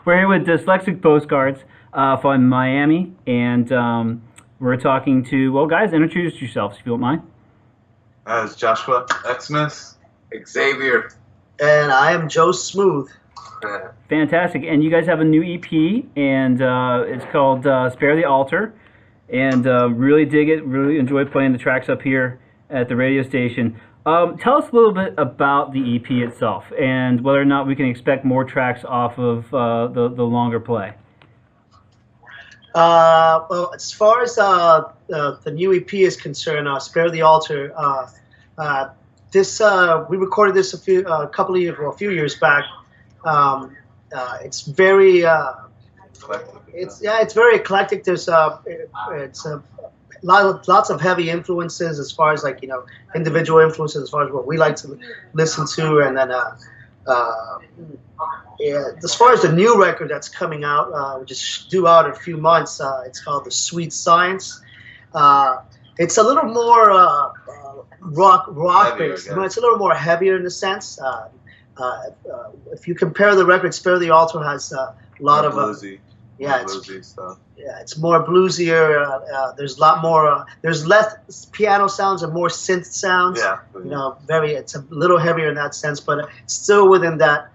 We're here with Dyslexic Postcards from Miami, and we're talking to, well, guys, introduce yourselves if you don't mind. It's Joshua Xmas. Xavier. And I am Joe Smooth. Fantastic. And you guys have a new EP, and it's called Spare the Altar. And really dig it, really enjoy playing the tracks up here at the radio station. Tell us a little bit about the EP itself and whether or not we can expect more tracks off of the longer play. Well, as far as the new EP is concerned, Spare the Altar, we recorded this a few years back. It's very it's very eclectic. There's lots of heavy influences as far as, like, you know, individual influences as far as what we like to listen to, and then as far as the new record that's coming out, which is due out in a few months, it's called The Sweet Science. It's a little more rock based. You know, it's a little more heavier in a sense. If you compare the record, Spare the Altar has a lot of bluesy. Bluesy stuff. Yeah, it's more bluesier. There's a lot more. There's less piano sounds and more synth sounds. Yeah. You know, it's a little heavier in that sense, but it's still within that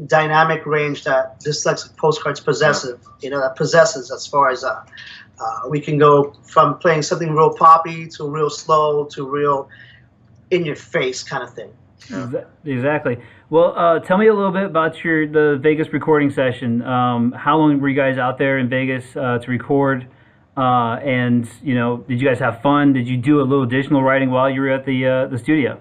dynamic range that Dyslexic Postcards possesses. Yeah. You know, that possesses as far as we can go from playing something real poppy to real slow to real in your face kind of thing. Yeah. Exactly. Well, tell me a little bit about the Vegas recording session. How long were you guys out there in Vegas to record? And, you know, did you guys have fun? Did you do a little additional writing while you were at the studio?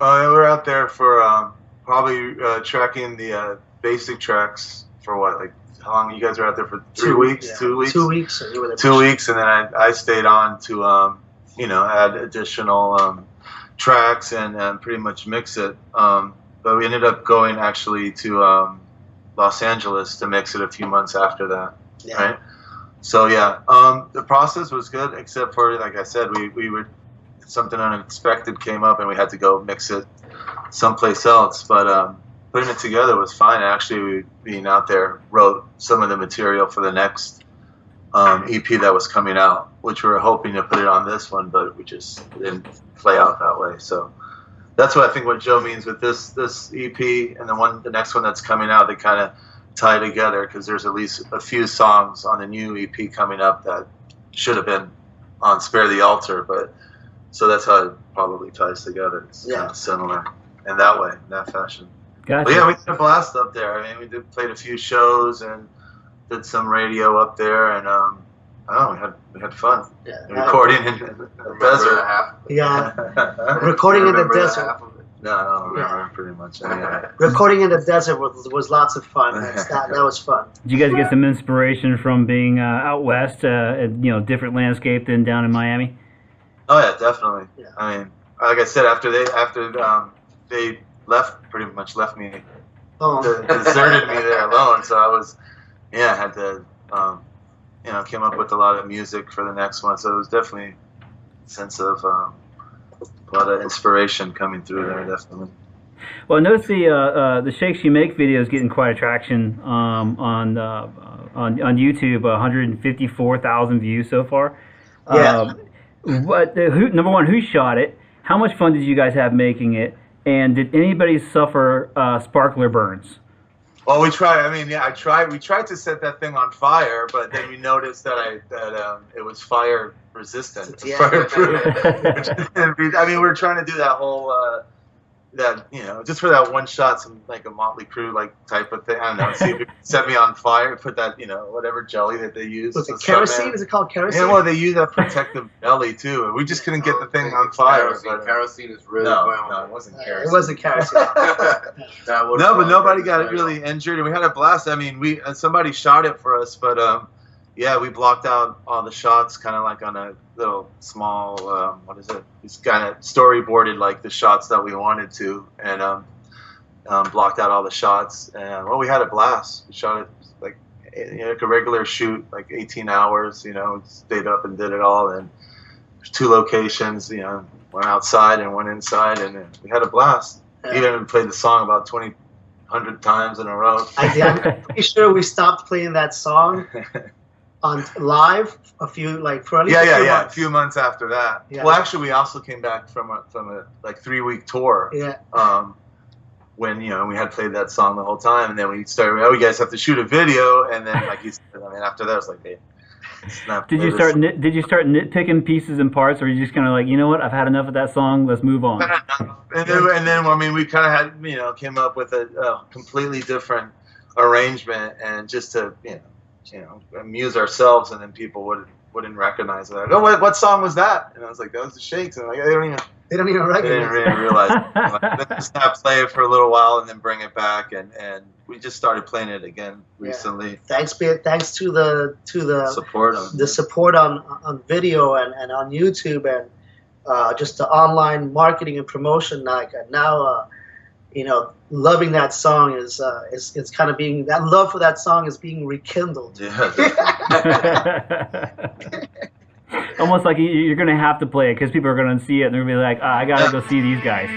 We were out there for probably tracking the basic tracks for what, like, how long? You guys were out there for 3 weeks? Yeah. 2 weeks? 2 weeks. And you were there 2 weeks, and then I stayed on to, you know, add additional tracks and pretty much mix it. But we ended up going actually to Los Angeles to mix it a few months after that. Yeah. Right? So yeah, the process was good, except for, like I said, we were, something unexpected came up and we had to go mix it someplace else. But putting it together was fine. Actually, we, being out there, wrote some of the material for the next EP that was coming out, which we were hoping to put it on this one, but we just didn't play out that way. So that's what I think what Joe means with this EP and the next one that's coming out. They kind of tie together because there's at least a few songs on the new EP coming up that should have been on Spare the Altar, but so that's how it probably ties together. It's kind of similar in that way, in that fashion. Gotcha. But yeah, we had a blast up there. I mean, we played a few shows and did some radio up there, and we had fun. Yeah, recording in the desert. Yeah, recording in the desert. No, I don't remember pretty much. Recording in the desert was lots of fun. That was fun. Did you guys get some inspiration from being out west, you know, different landscape than down in Miami? Oh yeah, definitely. Yeah. I mean, like I said, after they pretty much left me, deserted me there alone. So I was, had to, you know, came up with a lot of music for the next one. So it was definitely a sense of a lot of inspiration coming through there, definitely. Well, I noticed the Shakes You Make video is getting quite a traction on YouTube. 154,000 views so far. Yeah. Number one, who shot it? How much fun did you guys have making it? And did anybody suffer sparkler burns? Well, we tried. I mean, yeah, we tried to set that thing on fire, but then we noticed that it was fire resistant, fireproof. I mean, we're trying to do that whole you know, just for that one shot, some like a Motley Crue like type of thing. I don't know. See if it set me on fire. Put that, you know, whatever jelly that they use. Was it kerosene? Is it called kerosene? Yeah, well, they use that protective jelly too. We just couldn't get the thing on fire. Kerosene is really no, it wasn't kerosene. It wasn't kerosene. No, but nobody got really injured, and we had a blast. I mean, somebody shot it for us, but yeah, we blocked out all the shots, kind of like on a little small, what is it? It's kind of storyboarded like the shots that we wanted to, and blocked out all the shots. And well, we had a blast. We shot it like, you know, like a regular shoot, like 18 hours. You know, stayed up and did it all. And there's 2 locations. You know, one outside and one inside, and we had a blast. Yeah. Even played the song about 20 100 times in a row. I'm pretty sure we stopped playing that song on live for at least a few A months. few months after that. Yeah. Well, actually, we also came back from a 3-week tour. Yeah. When we had played that song the whole time, and then we started. Oh, you guys have to shoot a video, and then like you said, after that, it was like, hey, Did you start nitpicking pieces and parts, or you just kind of like, you know what, I've had enough of that song, let's move on? and then we kind of had came up with a completely different arrangement, and just to amuse ourselves, and then people wouldn't recognize it. Like, oh, what song was that? And I was like, that was the Shakes. And like, they don't even recognize. They didn't really realize. They just play it for a little while and then bring it back, and we just started playing it again recently. Thanks to the support on video and on YouTube, and just the online marketing and promotion. Now, loving that song is kind of being, that love for that song is being rekindled. Yeah. Almost like you're going to have to play it because people are going to see it and they're going to be like, I got to go see these guys.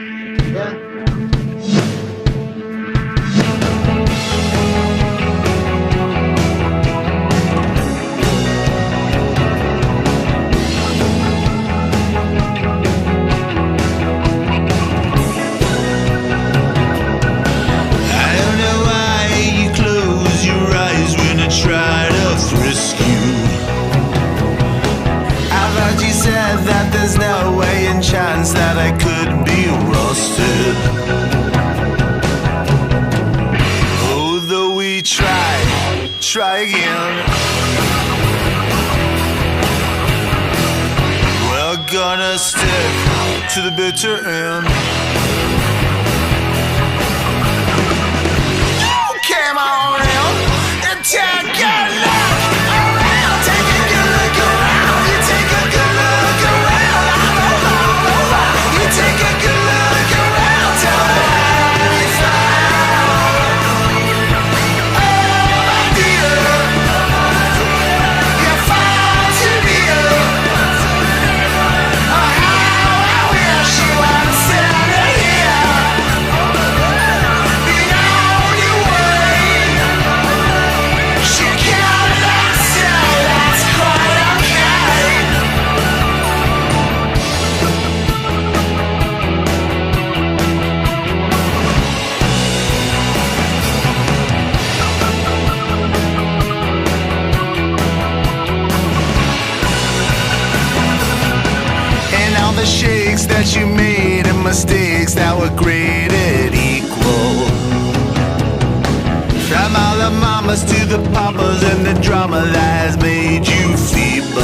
Yeah. There's no way in chance that I could be roasted. Although we try again, we're gonna stick to the bitter end. You came on in and take a look around, take a good look around, you take a good look around. Take a good look around, tell me how you found. Oh, my dear, you're far too near. Oh, how I wish you were standing here, beyond your way. She cannot say that's quite okay. The shakes that you made and mistakes that were graded equal. From all the mamas to the papas and the drama that has made you feeble.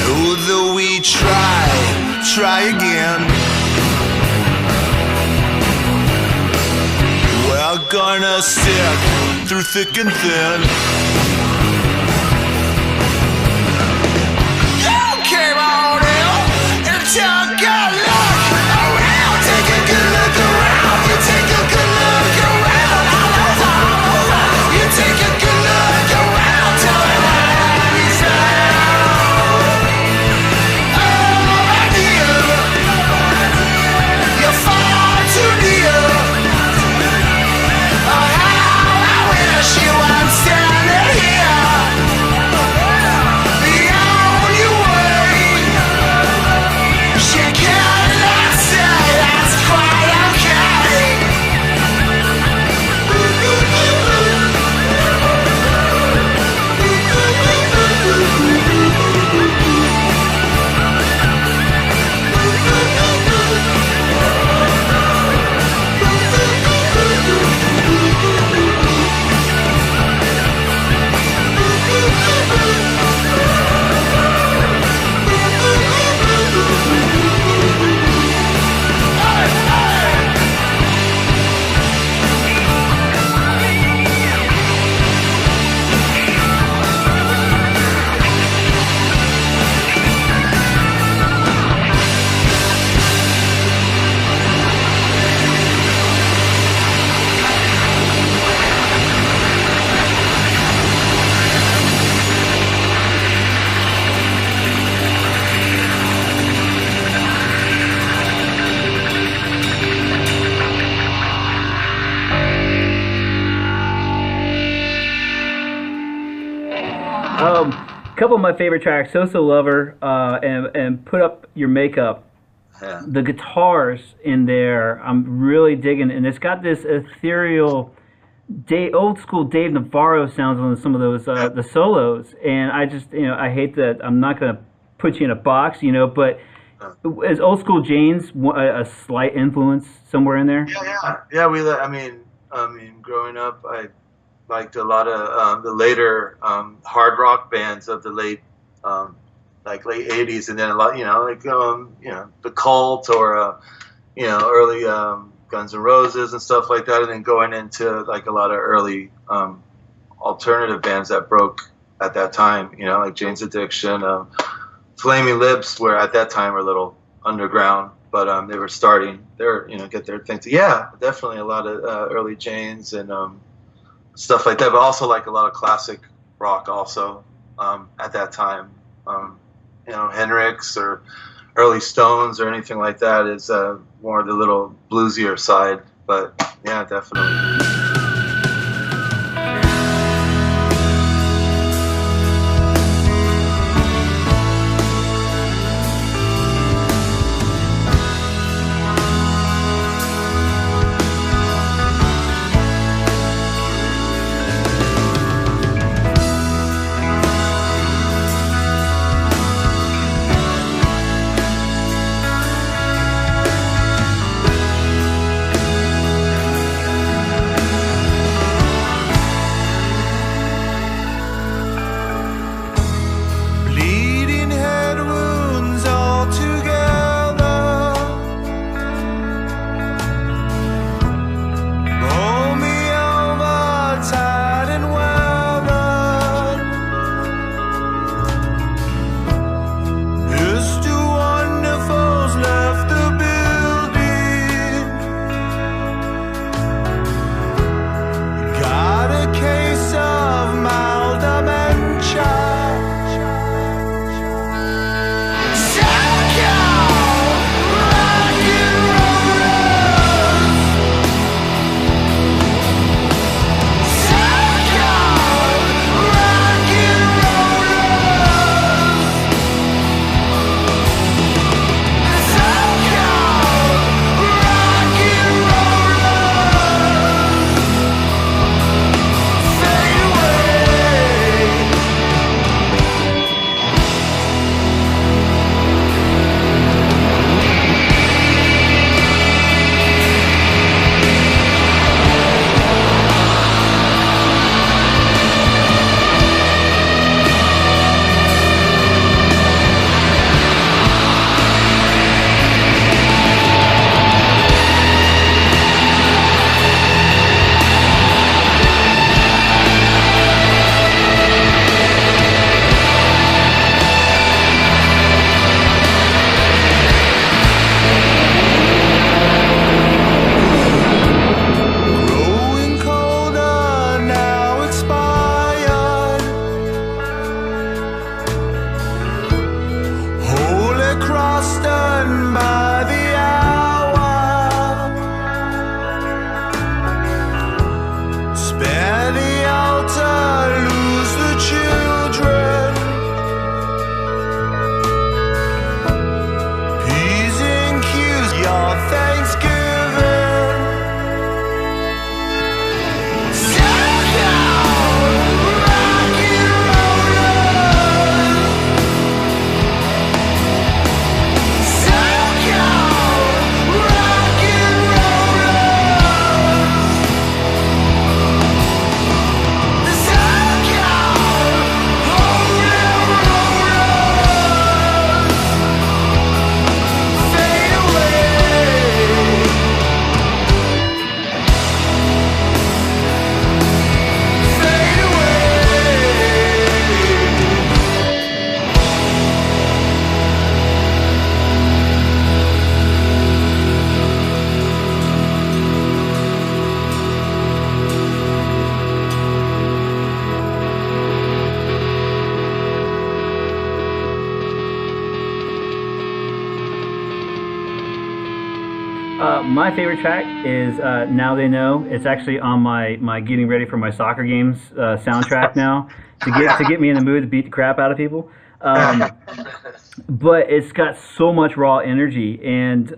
Although we try again, we're gonna stick through thick and thin. Came on in and took a look around. Take a good look around. You take a good look around. You take a good look around. Tell me how you found. Oh, my dear, you're far too near. Oh, how I wish you were standing here. Beyond your way. She couple of my favorite tracks, So So Lover, and Put Up Your Makeup. Yeah. The guitars in there, I'm really digging, and it's got this ethereal, old school Dave Navarro sounds on some of those the solos, and I just I hate that I'm not gonna put you in a box, but is old school Jane's a slight influence somewhere in there? Yeah. I mean, growing up, I liked a lot of the later hard rock bands of the late late 80s, and then a lot, the Cult or early Guns N' Roses and stuff like that, and then going into like a lot of early alternative bands that broke at that time, like Jane's Addiction, Flaming Lips, where at that time were a little underground, but they were starting get their thing. Yeah, definitely a lot of early Janes and stuff like that, but also like a lot of classic rock also at that time. Hendrix or early Stones or anything like that is more the little bluesier side, but yeah, definitely. My favorite track is "Now They Know." It's actually on my getting ready for my soccer games soundtrack now to get me in the mood to beat the crap out of people. But it's got so much raw energy, and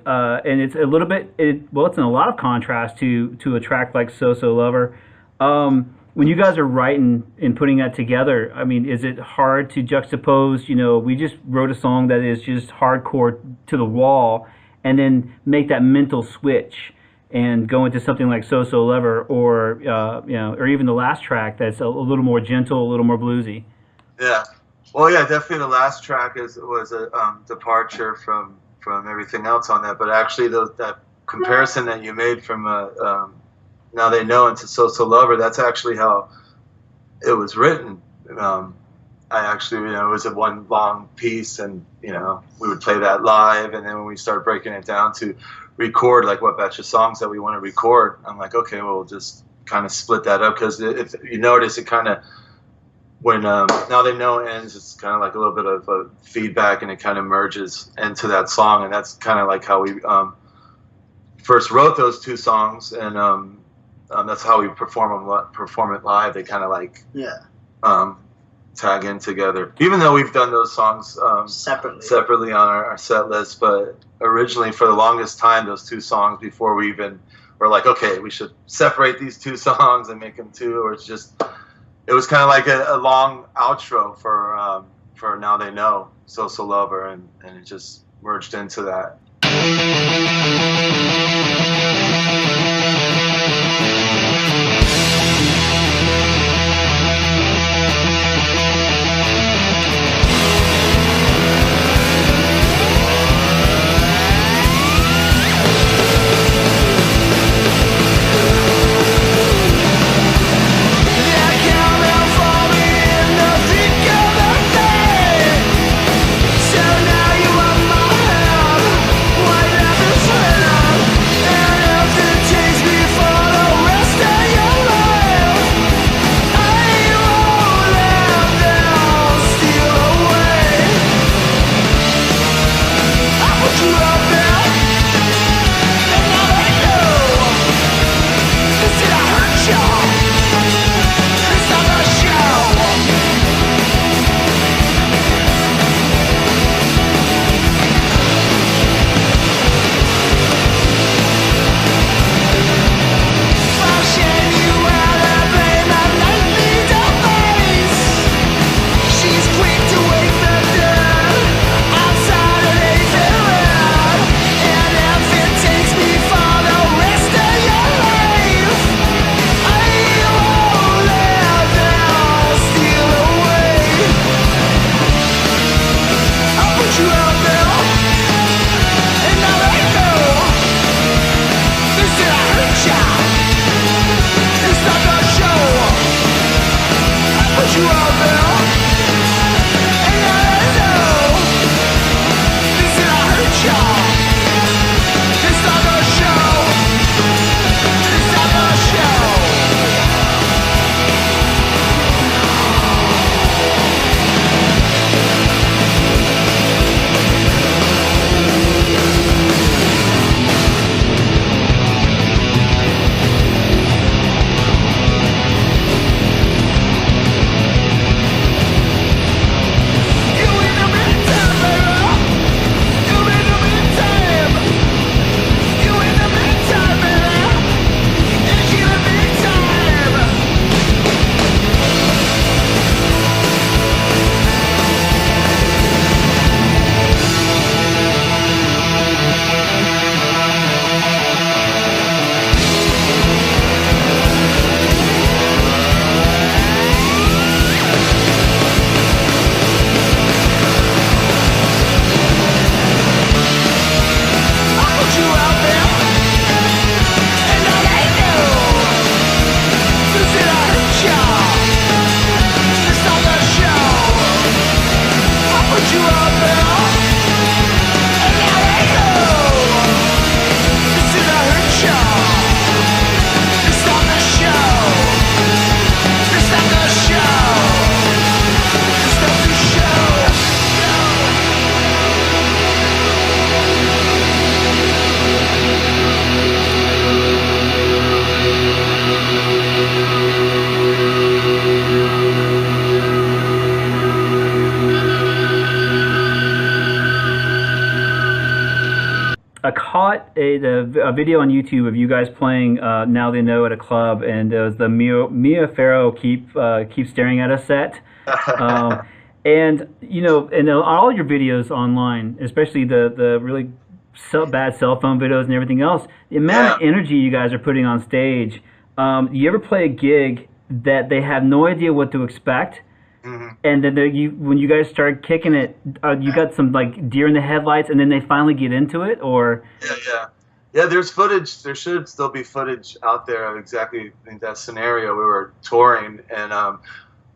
it's a little bit it's in a lot of contrast to a track like "So So Lover." When you guys are writing and putting that together, I mean, is it hard to juxtapose? You know, we just wrote a song that is just hardcore to the wall, and then make that mental switch and go into something like "So So Lover" or or even the last track that's a little more gentle, a little more bluesy. Yeah. Well, yeah, definitely the last track was a departure from everything else on that. But actually, that comparison that you made from "Now They Know" into "So So Lover," that's actually how it was written. I actually, it was a one long piece, and we would play that live, and then when we start breaking it down to record, like what batch of songs that we want to record, I'm like, okay, well, we'll just kind of split that up, because if you notice, it kind of, when "Now They Know" ends, it's kind of like a little bit of a feedback, and it kind of merges into that song, and that's kind of like how we first wrote those two songs, and that's how we perform it live. They kind of like tag in together, even though we've done those songs separately on our set list. But originally, for the longest time, those two songs, before we even were like, okay, we should separate these two songs and make them two, or it was kind of like a long outro for "Now They Know," "So So Lover," and it just merged into that. So now you are my help. Whatever I caught a video on YouTube of you guys playing Now They Know at a club, and it was the Mia Farrow Keep Staring at Us set. And you know, in all your videos online, especially the really bad cell phone videos and everything else, the amount of energy you guys are putting on stage. You ever play a gig that they have no idea what to expect, and then when you guys start kicking it, you got some like deer in the headlights, and then they finally get into it, or yeah. There's footage. There should still be footage out there of exactly that scenario. We were touring, and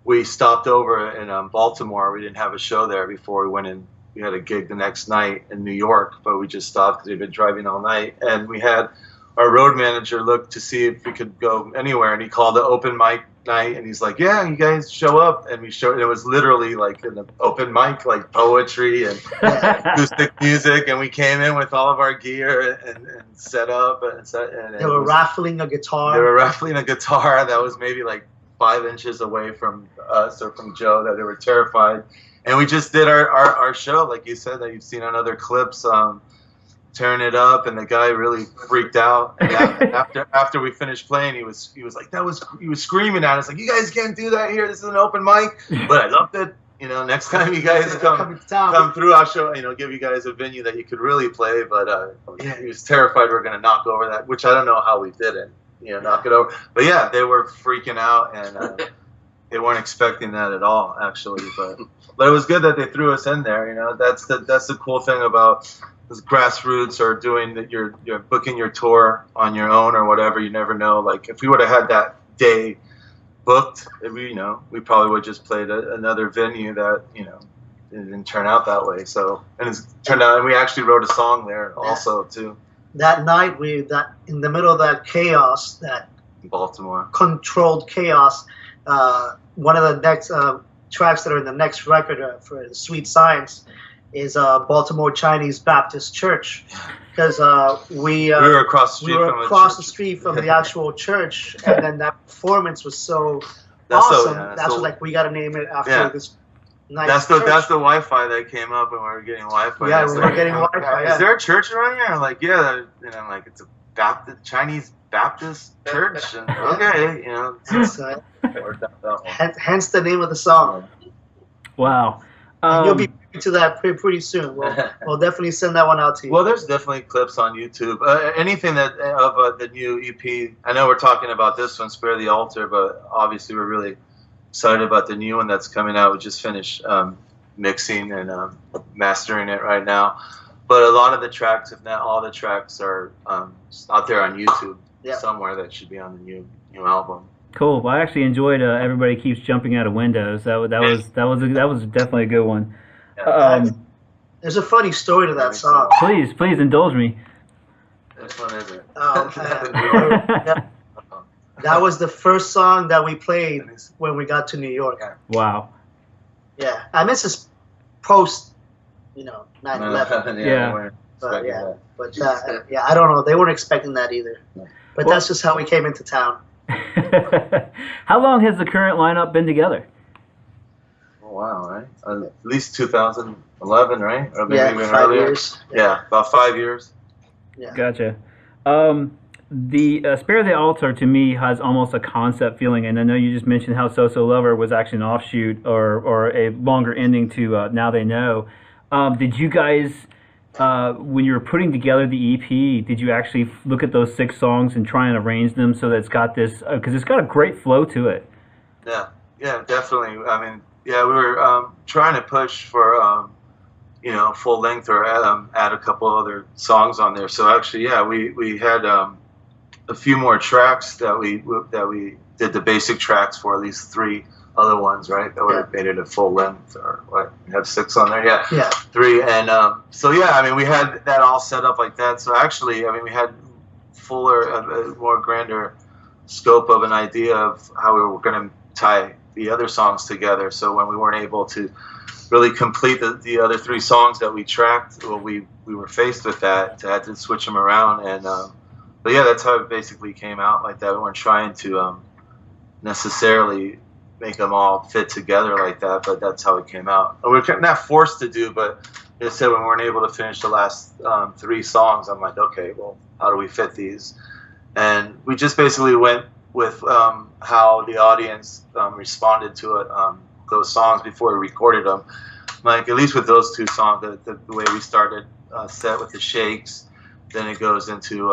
we stopped over in Baltimore. We didn't have a show there before we went in. We had a gig the next night in New York, but we just stopped because we'd been driving all night, and we had our road manager look to see if we could go anywhere, and he called the open mic night, and he's like, "Yeah, you guys show up," and we showed. And it was literally like an open mic, like poetry and acoustic music, and we came in with all of our gear and set up, and they were raffling a guitar. They were raffling a guitar that was maybe like 5 inches away from us or from Joe. That they were terrified, and we just did our show, like you said, that you've seen on other clips. Tearing it up, and the guy really freaked out. And after we finished playing, he was like, he was screaming at us like, "You guys can't do that here. This is an open mic." But I loved it. You know, next time you guys come through, I'll show. You know, give you guys a venue that you could really play. But yeah, he was terrified we were gonna knock over that, which I don't know how we didn't. You know, knock it over. But yeah, they were freaking out, and they weren't expecting that at all, actually. But it was good that they threw us in there. You know, that's the cool thing about this grassroots, or doing that. You're booking your tour on your own or whatever. You never know. Like if we would have had that day booked, we probably would just played another venue that it didn't turn out that way. So and it's turned out, and we actually wrote a song there also too. That night in the middle of that chaos, that Baltimore controlled chaos. One of the next tracks that are in the next record for Sweet Science is Baltimore Chinese Baptist Church, because we were across the street from the actual church, and then that performance was so awesome. That's like, we got to name it after this nice That's the Wi-Fi that came up when we were getting Wi-Fi. Yeah, we were getting Wi-Fi. Is there a church around here? I'm like, yeah, and I'm like, it's a Chinese Baptist church, and okay, hence the name of the song. Wow. You'll be to that pretty soon. We'll definitely send that one out to you. Well, there's definitely clips on YouTube. Anything that of the new EP. I know we're talking about this one, Spare the Altar, but obviously we're really excited about the new one that's coming out. We just finished mixing and mastering it right now. But a lot of the tracks, if not all the tracks, are out there on YouTube somewhere. That should be on the new album. Cool. Well, I actually enjoyed Everybody Keeps Jumping Out of Windows. That was definitely a good one. There's a funny story to that song. Please indulge me. Which one is it? That was the first song that we played when we got to New York. Wow. Yeah, I miss this post, 9/11. Yeah. But I don't know. They weren't expecting that either. But that's just how we came into town. How long has the current lineup been together? Oh, wow, right? At least 2011, right? Or maybe even 5 earlier. years. Yeah, about 5 years. Yeah. Gotcha. The Spare the Altar to me has almost a concept feeling, and I know you just mentioned how So So Lover was actually an offshoot or a longer ending to Now They Know. Did you guys, when you were putting together the EP, did you actually look at those 6 songs and try and arrange them so that it's got this, because it's got a great flow to it? Yeah, definitely. I mean, we were trying to push for, full length or add a couple other songs on there. So actually, we had a few more tracks that we did the basic tracks for, at least 3 other ones, right? That would have made it a full length, or what? We have 6 on there, yeah. 3, and we had that all set up like that. So actually, we had fuller, more grander scope of an idea of how we were going to tie the other songs together. So when we weren't able to really complete the other 3 songs that we tracked, well, we were faced with that, had to switch them around, and but yeah, that's how it basically came out like that. We weren't trying to necessarily make them all fit together like that, but that's how it came out. And we're not forced to do, but they said when we weren't able to finish the last 3 songs, I'm like, okay, well, how do we fit these? And we just basically went with how the audience responded to it, those songs before we recorded them. Like, at least with those 2 songs, the way we started set with the Shakes, then it goes into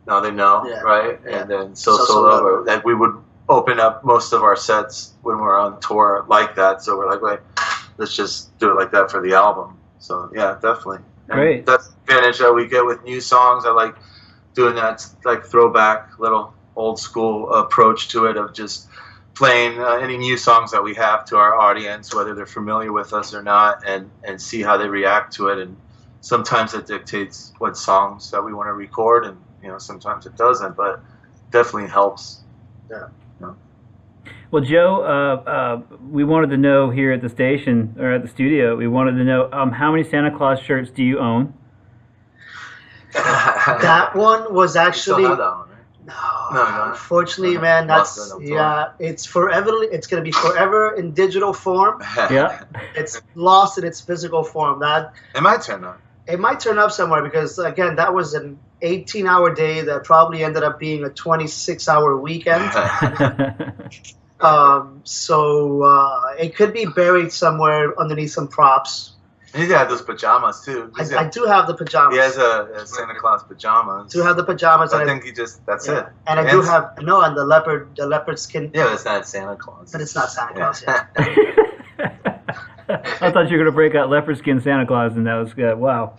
Now They Know, right? Yeah. And then So Lover. Like, we would open up most of our sets when we're on tour like that. So we're like, wait, let's just do it like that for the album. So yeah, definitely. Great. And that's the advantage that we get with new songs. I like doing that, like, throwback, little old school approach to it, of just playing any new songs that we have to our audience, whether they're familiar with us or not, and see how they react to it. And sometimes it dictates what songs that we want to record, and sometimes it doesn't, but definitely helps. Yeah. Well, Joe, we wanted to know here at the station, or at the studio, we wanted to know how many Santa Claus shirts do you own? That one was actually. You still have that one, right? No, unfortunately, man, that's it's forever. It's gonna be forever in digital form. Yeah. It's lost in its physical form. That it might turn up. It might turn up somewhere, because again, that was an 18-hour day that probably ended up being a 26-hour weekend. So it could be buried somewhere underneath some props. And he's got those pajamas too. I do have the pajamas. He has a Santa Claus pajamas. Do have the pajamas. I think that's it. And I do have and the leopard skin. Yeah, but it's not Santa Claus. But it's not Santa Claus. Yeah. I thought you were gonna break out leopard skin Santa Claus, and that was good. Wow.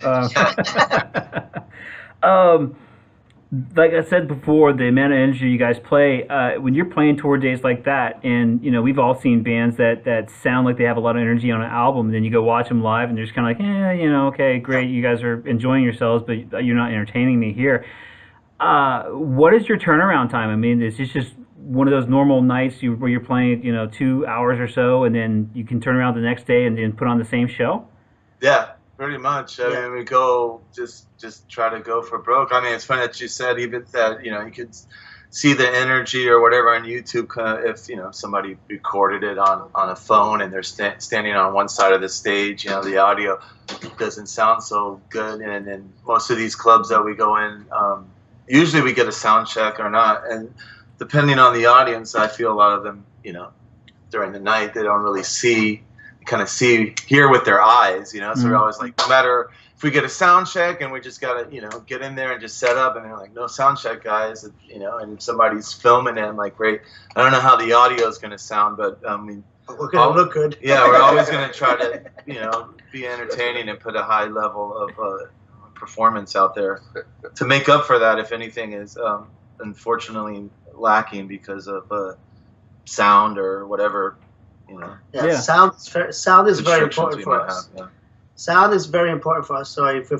Like I said before, the amount of energy you guys play, when you're playing tour days like that, and we've all seen bands that sound like they have a lot of energy on an album, and then you go watch them live, and they're just kind of like, okay, great, you guys are enjoying yourselves, but you're not entertaining me here. What is your turnaround time? I mean, is this just one of those normal nights where you're playing, 2 hours or so, and then you can turn around the next day and then put on the same show? Yeah. Pretty much. I mean, we go just try to go for broke. I mean, it's funny that you said even that you could see the energy or whatever on YouTube if somebody recorded it on a phone and they're standing on one side of the stage. The audio doesn't sound so good, and then most of these clubs that we go in, usually we get a sound check or not, and depending on the audience, I feel a lot of them, during the night they don't really hear with their eyes, so we're always like, no matter if we get a sound check and we just gotta, get in there and just set up, and they're like, no sound check, guys, and if somebody's filming it, I'm like, great, I don't know how the audio is gonna sound, but I mean, we're gonna look good. Yeah, we're always gonna try to, be entertaining and put a high level of performance out there to make up for that if anything is unfortunately lacking because of sound or whatever. Yeah. Sound is very important for us. Sound is very important for us. So if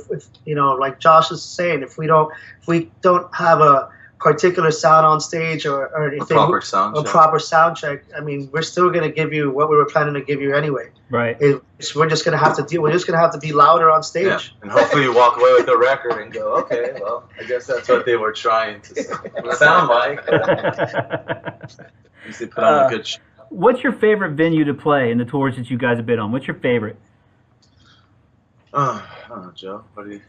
like Josh is saying, if we don't have a particular sound on stage or anything, proper sound check, I mean, we're still gonna give you what we were planning to give you anyway. Right. We're just gonna have to be louder on stage. Yeah. And hopefully you walk away with the record and go, okay, well, I guess that's what they were trying to sound like. Usually put on a good show. What's your favorite venue to play in the tours that you guys have been on? What's your favorite? I don't know, Joe. What do you?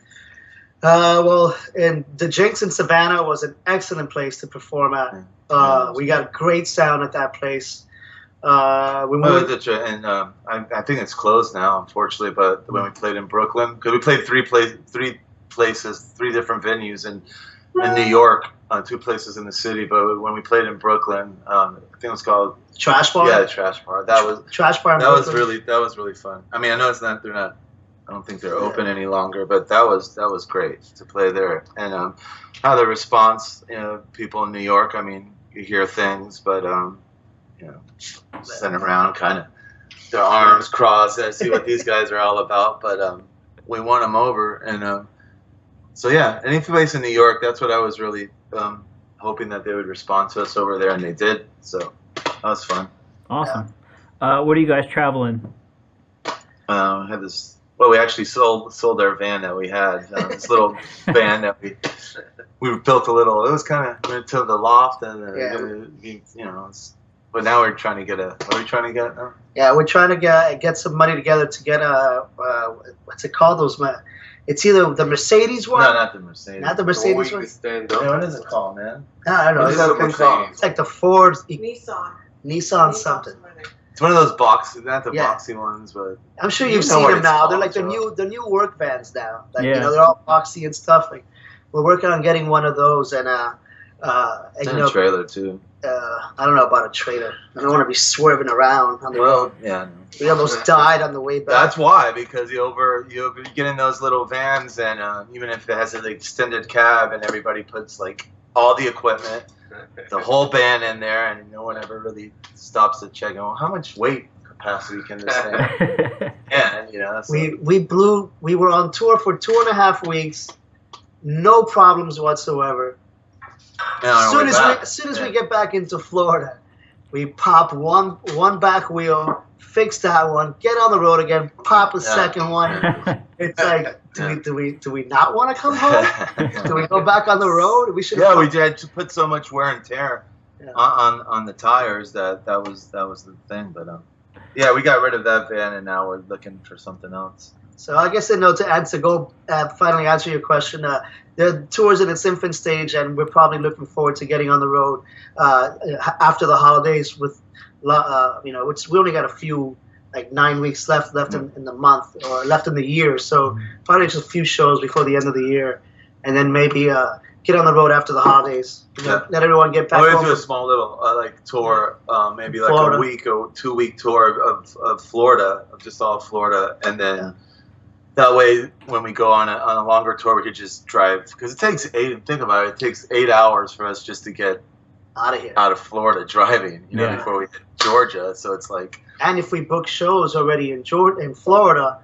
Well, and the Jinx in Savannah was an excellent place to perform at. We got great sound at that place. I think it's closed now, unfortunately. But when we played in Brooklyn, because we played three places, 3 different venues in New York, 2 places in the city. But when we played in Brooklyn, I think it was called Trash Bar. Yeah, Trash Bar. That was Trash Bar. That was really fun. I mean, I know it's not. They're not. I don't think they're open any longer, but that was great to play there. And how the response, people in New York. I mean, you hear things, but sitting around, kind of their arms crossed, and see what these guys are all about. But we won them over, and so yeah, any place in New York. That's what I was really hoping that they would respond to us over there, and they did. So that was fun. Awesome. What are you guys traveling? Had this. Well, we actually sold our van that we had. This little van that we built a little. It was kind of went to the loft, and But now we're trying to get what are we trying to get now? Yeah, we're trying to get some money together to get a what's it called? It's either the Mercedes one. No, not the Mercedes. Not the Mercedes one. Stand Yeah, up. what is it called, man? I don't know. What is that thing called? It's like the Ford Nissan something. It's one of those boxy, not the Yeah. boxy ones, but I'm sure You you've know seen what them it's now. called, They're like Joe. the new work vans now. Like Yeah. they're all boxy and stuff. Like we're working on getting one of those, and it's you in know, a trailer too. I don't know about a trailer. I don't want to be swerving around on the road. Well, yeah. We almost died on the way back. That's why, because you get in those little vans, and even if it has an extended cab, and everybody puts like all the equipment, the whole band in there, and no one ever really stops to check. Oh, how much weight capacity can this thing? And that's we were on tour for 2.5 weeks, no problems whatsoever. As soon as we get back into Florida, we pop one back wheel, fix that one, get on the road again, pop a second one. It's like, do we not want to come home? Do we go back on the road? We should. Yeah, we had to put so much wear and tear Yeah. on the tires that was the thing. But yeah, we got rid of that van, and now we're looking for something else. So I guess finally answer your question. The tour's in its infant stage, and we're probably looking forward to getting on the road after the holidays. With we only got a few, like 9 weeks left in the month, or left in the year. So probably just a few shows before the end of the year, and then maybe get on the road after the holidays. Let everyone get back. We're home gonna do a small little tour, maybe like Florida. a week or 2 week tour of Florida, of just all of Florida, and then. Yeah. That way, when we go on a longer tour, we could just drive, because it takes 8 hours for us just to get out of here. out of Florida driving, Yeah. before we hit Georgia. So it's like, And if we book shows already in Florida,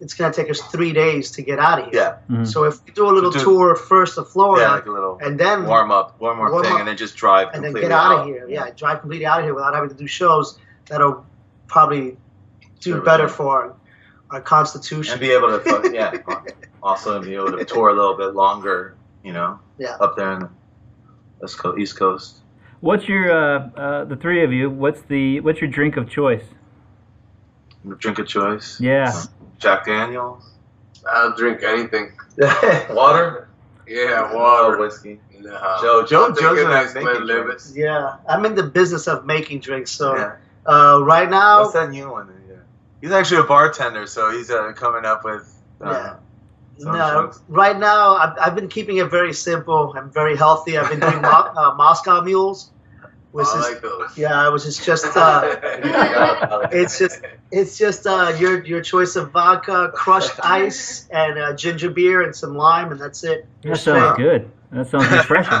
it's gonna take us 3 days to get out of here. yeah, Mhm. So if we do a little So do- tour first of Florida, like a little and then warm more Warm thing, up, and then just drive and then completely get out of here. Yeah, drive completely out of here without having to do shows. That'll probably do Sure, better yeah. for our constitution. and be able to, also be able to tour a little bit longer, Yeah. up there in the East Coast. What's your the three of you? What's your drink of choice? Drink of choice. Yeah. Jack Daniels. I'll drink anything. Water. Yeah, water. Whiskey. No. Joe's Take a a nice making Glenlivet. drinks. Yeah, I'm in the business of making drinks. So Yeah. right now, What's that new one? Yeah. He's actually a bartender, so he's coming up with. Yeah. some no, drinks. right now I've been keeping it very simple. I'm very healthy. I've been doing Moscow mules, which I is like those. which is just it's just your choice of vodka, crushed ice, and ginger beer and some lime, and that's it. That sounds good. That sounds refreshing.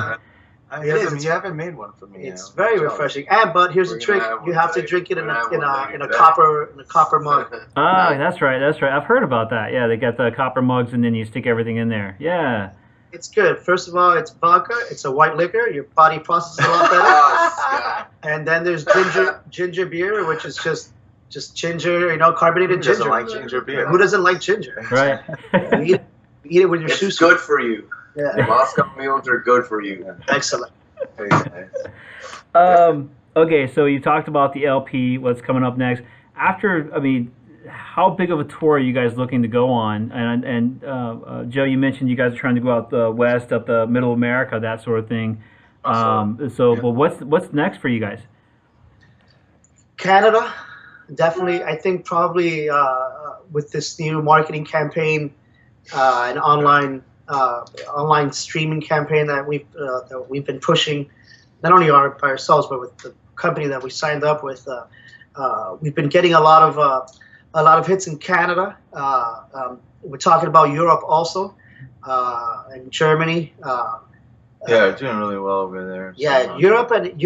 You haven't made one for me. It's very refreshing. But here's We're the gonna trick: have you one have to today. drink it in We're gonna have one a later copper mug. Ah, that's right. I've heard about that. Yeah, they got the copper mugs, and then you stick everything in there. Yeah. It's good. First of all, it's vodka. It's a white liquor. Your body processes a lot better. Yeah. And then there's ginger beer, which is just ginger, carbonated Who doesn't ginger. like ginger beer? Who doesn't like ginger? Right. You eat it with your It's sushi. good for you. Yeah, Moscow meals are good for you. excellent. Okay, so you talked about the LP. What's coming up next? How big of a tour are you guys looking to go on? And Joe, you mentioned you guys are trying to go out the west, up the middle America, that sort of thing. But what's next for you guys? Canada, definitely. I think probably with this new marketing campaign, an online streaming campaign that we've been pushing, not only by ourselves but with the company that we signed up with. We've been getting a lot of hits in Canada. We're talking about Europe also, and Germany. Yeah, doing really well over there. Yeah, Europe and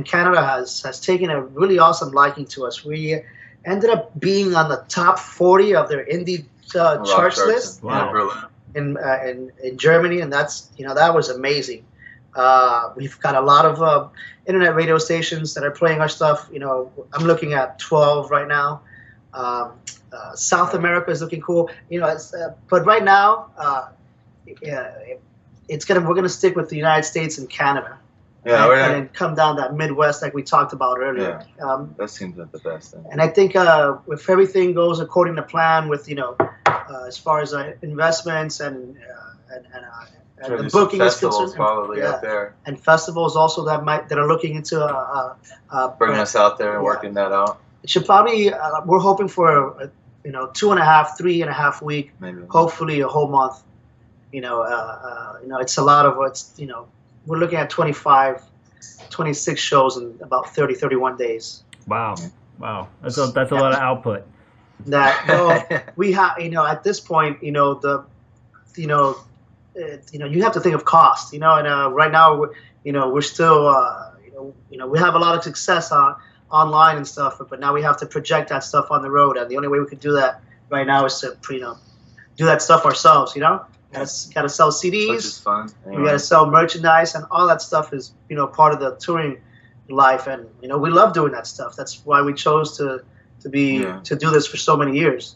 Canada has taken a really awesome liking to us. We ended up being on the top 40 of their indie charts list. Wow. In Germany, and that was amazing. We've got a lot of internet radio stations that are playing our stuff. I'm looking at 12 right now. South America is looking cool. But right now, we're gonna stick with the United States and Canada. Yeah, and, we're and not, then come down that Midwest like we talked about earlier. that seems like the best thing. And I think if everything goes according to plan, with as far as investments and Sure, the do some booking is festivals concerned, probably up there, and festivals also that are looking into bringing us out there and yeah. working that out. It should probably we're hoping for a 2.5, 3.5 week, Maybe. hopefully a whole month. It's a lot of we're looking at 25, 26 shows in about 30, 31 days. Wow. That's a lot of output. We have at this point you have to think of cost, and right now we're still we have a lot of success online and stuff, but now we have to project that stuff on the road, and the only way we could do that right now is to do that stuff ourselves. Gotta sell CDs, Which is fun. we gotta sell merchandise, and all that stuff is part of the touring life, and we love doing that stuff. That's why we chose to do this for so many years.